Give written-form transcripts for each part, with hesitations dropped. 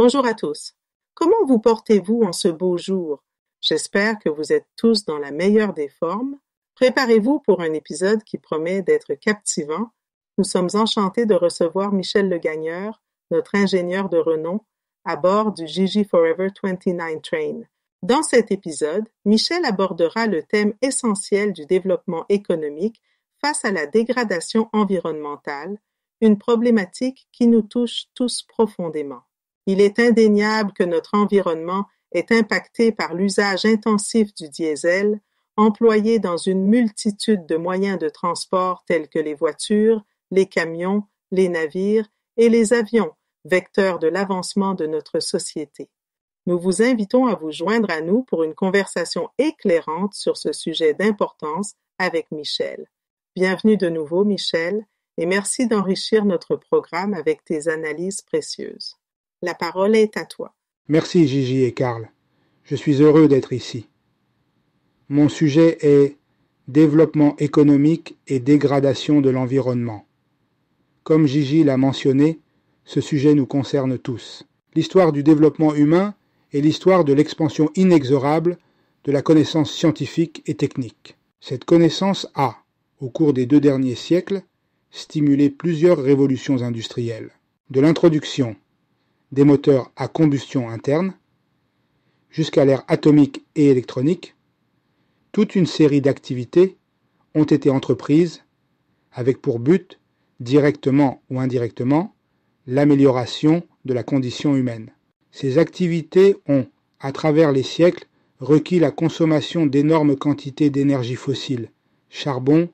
Bonjour à tous. Comment vous portez-vous en ce beau jour? J'espère que vous êtes tous dans la meilleure des formes. Préparez-vous pour un épisode qui promet d'être captivant. Nous sommes enchantés de recevoir Michel Le Gagneur, notre ingénieur de renom, à bord du Gigi Forever 29 Train. Dans cet épisode, Michel abordera le thème essentiel du développement économique face à la dégradation environnementale, une problématique qui nous touche tous profondément. Il est indéniable que notre environnement est impacté par l'usage intensif du diesel, employé dans une multitude de moyens de transport tels que les voitures, les camions, les navires et les avions, vecteurs de l'avancement de notre société. Nous vous invitons à vous joindre à nous pour une conversation éclairante sur ce sujet d'importance avec Michel. Bienvenue de nouveau, Michel, et merci d'enrichir notre programme avec tes analyses précieuses. La parole est à toi. Merci Gigi et Karl. Je suis heureux d'être ici. Mon sujet est développement économique et dégradation de l'environnement. Comme Gigi l'a mentionné, ce sujet nous concerne tous. L'histoire du développement humain est l'histoire de l'expansion inexorable de la connaissance scientifique et technique. Cette connaissance a, au cours des 2 derniers siècles, stimulé plusieurs révolutions industrielles. De l'introduction des moteurs à combustion interne, jusqu'à l'ère atomique et électronique, toute une série d'activités ont été entreprises avec pour but, directement ou indirectement, l'amélioration de la condition humaine. Ces activités ont, à travers les siècles, requis la consommation d'énormes quantités d'énergie fossile, charbon,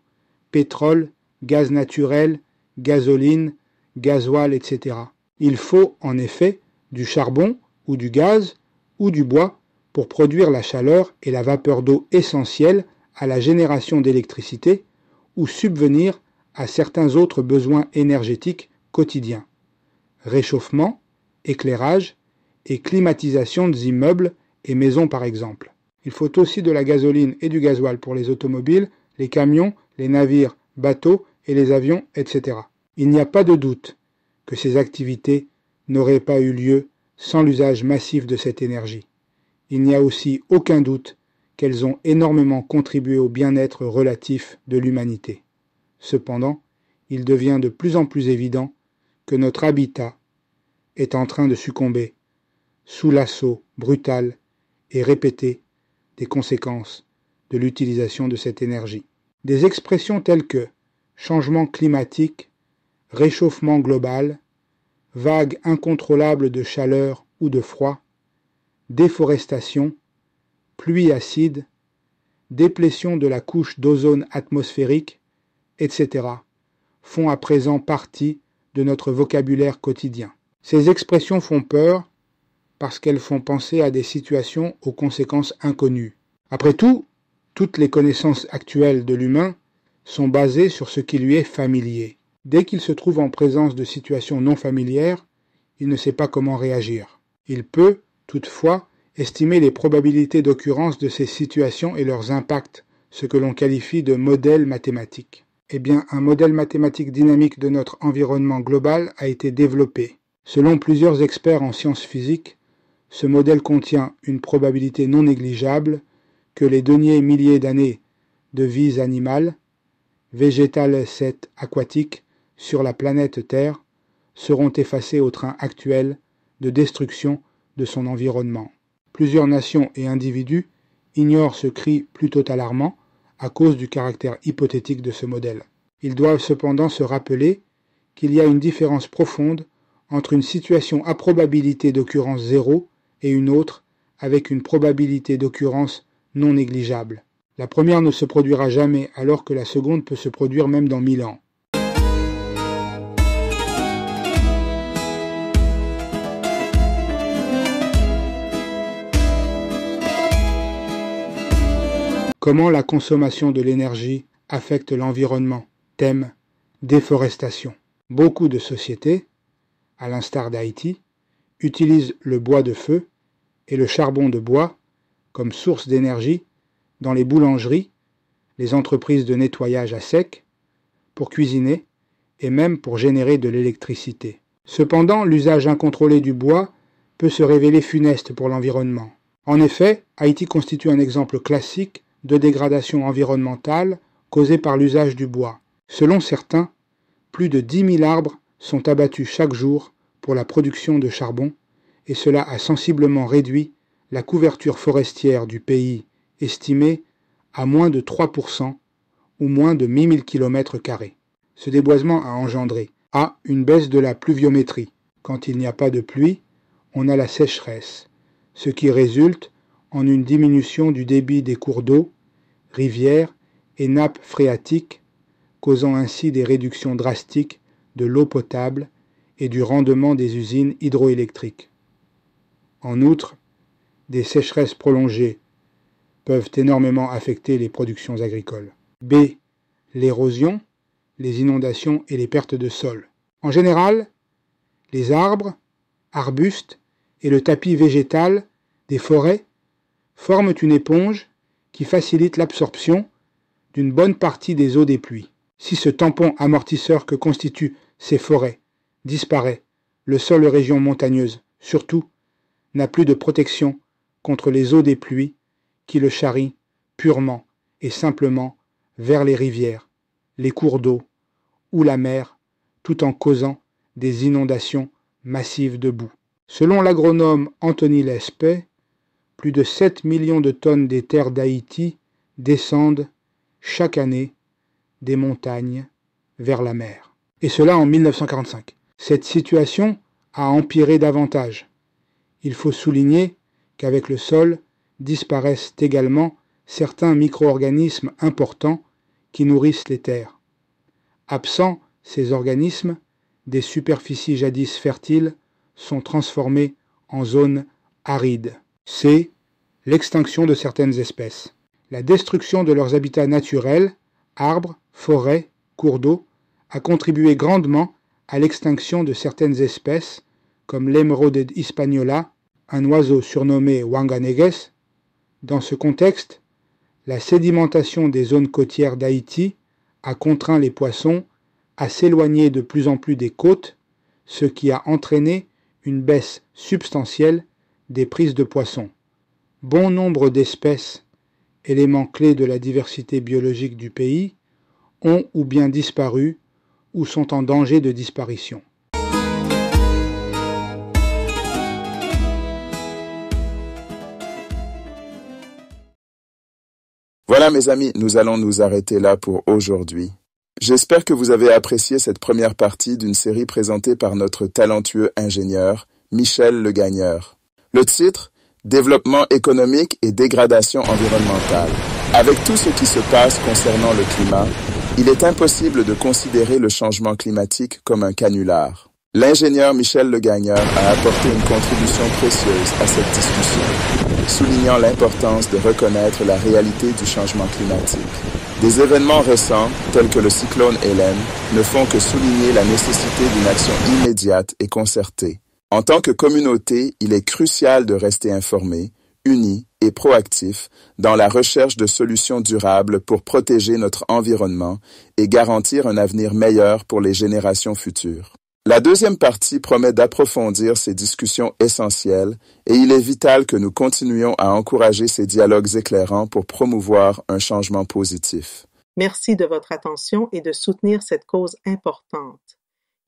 pétrole, gaz naturel, gasoline, gasoil, etc. Il faut, en effet, du charbon ou du gaz ou du bois pour produire la chaleur et la vapeur d'eau essentielles à la génération d'électricité ou subvenir à certains autres besoins énergétiques quotidiens. Réchauffement, éclairage et climatisation des immeubles et maisons par exemple. Il faut aussi de la gasoline et du gasoil pour les automobiles, les camions, les navires, bateaux et les avions, etc. Il n'y a pas de doute que ces activités n'auraient pas eu lieu sans l'usage massif de cette énergie. Il n'y a aussi aucun doute qu'elles ont énormément contribué au bien-être relatif de l'humanité. Cependant, il devient de plus en plus évident que notre habitat est en train de succomber sous l'assaut brutal et répété des conséquences de l'utilisation de cette énergie. Des expressions telles que changement climatique, réchauffement global, vagues incontrôlables de chaleur ou de froid, déforestation, pluie acide, déplétion de la couche d'ozone atmosphérique, etc. font à présent partie de notre vocabulaire quotidien. Ces expressions font peur parce qu'elles font penser à des situations aux conséquences inconnues. Après tout, toutes les connaissances actuelles de l'humain sont basées sur ce qui lui est familier. Dès qu'il se trouve en présence de situations non familières, il ne sait pas comment réagir. Il peut, toutefois, estimer les probabilités d'occurrence de ces situations et leurs impacts, ce que l'on qualifie de modèle mathématique. Eh bien, un modèle mathématique dynamique de notre environnement global a été développé. Selon plusieurs experts en sciences physiques, ce modèle contient une probabilité non négligeable que les deniers milliers d'années de vies animales, végétales et aquatiques, sur la planète Terre seront effacés au train actuel de destruction de son environnement. Plusieurs nations et individus ignorent ce cri plutôt alarmant à cause du caractère hypothétique de ce modèle. Ils doivent cependant se rappeler qu'il y a une différence profonde entre une situation à probabilité d'occurrence zéro et une autre avec une probabilité d'occurrence non négligeable. La première ne se produira jamais alors que la seconde peut se produire même dans 1000 ans. Comment la consommation de l'énergie affecte l'environnement? Thème: déforestation. Beaucoup de sociétés, à l'instar d'Haïti, utilisent le bois de feu et le charbon de bois comme source d'énergie dans les boulangeries, les entreprises de nettoyage à sec, pour cuisiner et même pour générer de l'électricité. Cependant, l'usage incontrôlé du bois peut se révéler funeste pour l'environnement. En effet, Haïti constitue un exemple classique de dégradation environnementale causée par l'usage du bois. Selon certains, plus de 10 000 arbres sont abattus chaque jour pour la production de charbon, et cela a sensiblement réduit la couverture forestière du pays, estimée à moins de 3% ou moins de 10 000 km². Ce déboisement a engendré A. Une baisse de la pluviométrie. Quand il n'y a pas de pluie, on a la sécheresse, ce qui résulte en une diminution du débit des cours d'eau, rivières et nappes phréatiques, causant ainsi des réductions drastiques de l'eau potable et du rendement des usines hydroélectriques. En outre, des sécheresses prolongées peuvent énormément affecter les productions agricoles. B. L'érosion, les inondations et les pertes de sol. En général, les arbres, arbustes et le tapis végétal des forêts forment une éponge qui facilite l'absorption d'une bonne partie des eaux des pluies. Si ce tampon amortisseur que constituent ces forêts disparaît, le sol de régions montagneuses, surtout, n'a plus de protection contre les eaux des pluies qui le charrient purement et simplement vers les rivières, les cours d'eau ou la mer, tout en causant des inondations massives de boue. Selon l'agronome Anthony Lespet, plus de 7 millions de tonnes des terres d'Haïti descendent chaque année des montagnes vers la mer. Et cela en 1945. Cette situation a empiré davantage. Il faut souligner qu'avec le sol disparaissent également certains micro-organismes importants qui nourrissent les terres. Absents ces organismes, des superficies jadis fertiles sont transformées en zones arides. C. L'extinction de certaines espèces. La destruction de leurs habitats naturels, arbres, forêts, cours d'eau, a contribué grandement à l'extinction de certaines espèces, comme l'émeraude hispaniola, un oiseau surnommé Wanganegues. Dans ce contexte, la sédimentation des zones côtières d'Haïti a contraint les poissons à s'éloigner de plus en plus des côtes, ce qui a entraîné une baisse substantielle des prises de poissons. Bon nombre d'espèces, éléments clés de la diversité biologique du pays, ont ou bien disparu ou sont en danger de disparition. Voilà mes amis, nous allons nous arrêter là pour aujourd'hui. J'espère que vous avez apprécié cette première partie d'une série présentée par notre talentueux ingénieur, Michel Le Gagneur. Le titre, Développement économique et dégradation environnementale. Avec tout ce qui se passe concernant le climat, il est impossible de considérer le changement climatique comme un canular. L'ingénieur Michel Le Gagneur a apporté une contribution précieuse à cette discussion, soulignant l'importance de reconnaître la réalité du changement climatique. Des événements récents, tels que le cyclone Hélène, ne font que souligner la nécessité d'une action immédiate et concertée. En tant que communauté, il est crucial de rester informé, unis et proactifs dans la recherche de solutions durables pour protéger notre environnement et garantir un avenir meilleur pour les générations futures. La deuxième partie promet d'approfondir ces discussions essentielles et il est vital que nous continuions à encourager ces dialogues éclairants pour promouvoir un changement positif. Merci de votre attention et de soutenir cette cause importante.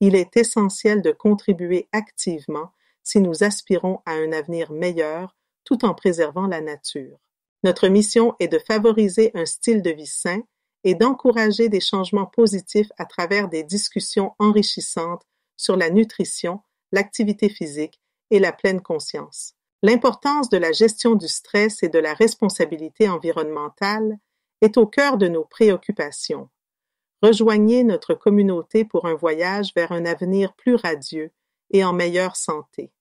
Il est essentiel de contribuer activement si nous aspirons à un avenir meilleur tout en préservant la nature. Notre mission est de favoriser un style de vie sain et d'encourager des changements positifs à travers des discussions enrichissantes sur la nutrition, l'activité physique et la pleine conscience. L'importance de la gestion du stress et de la responsabilité environnementale est au cœur de nos préoccupations. Rejoignez notre communauté pour un voyage vers un avenir plus radieux et en meilleure santé.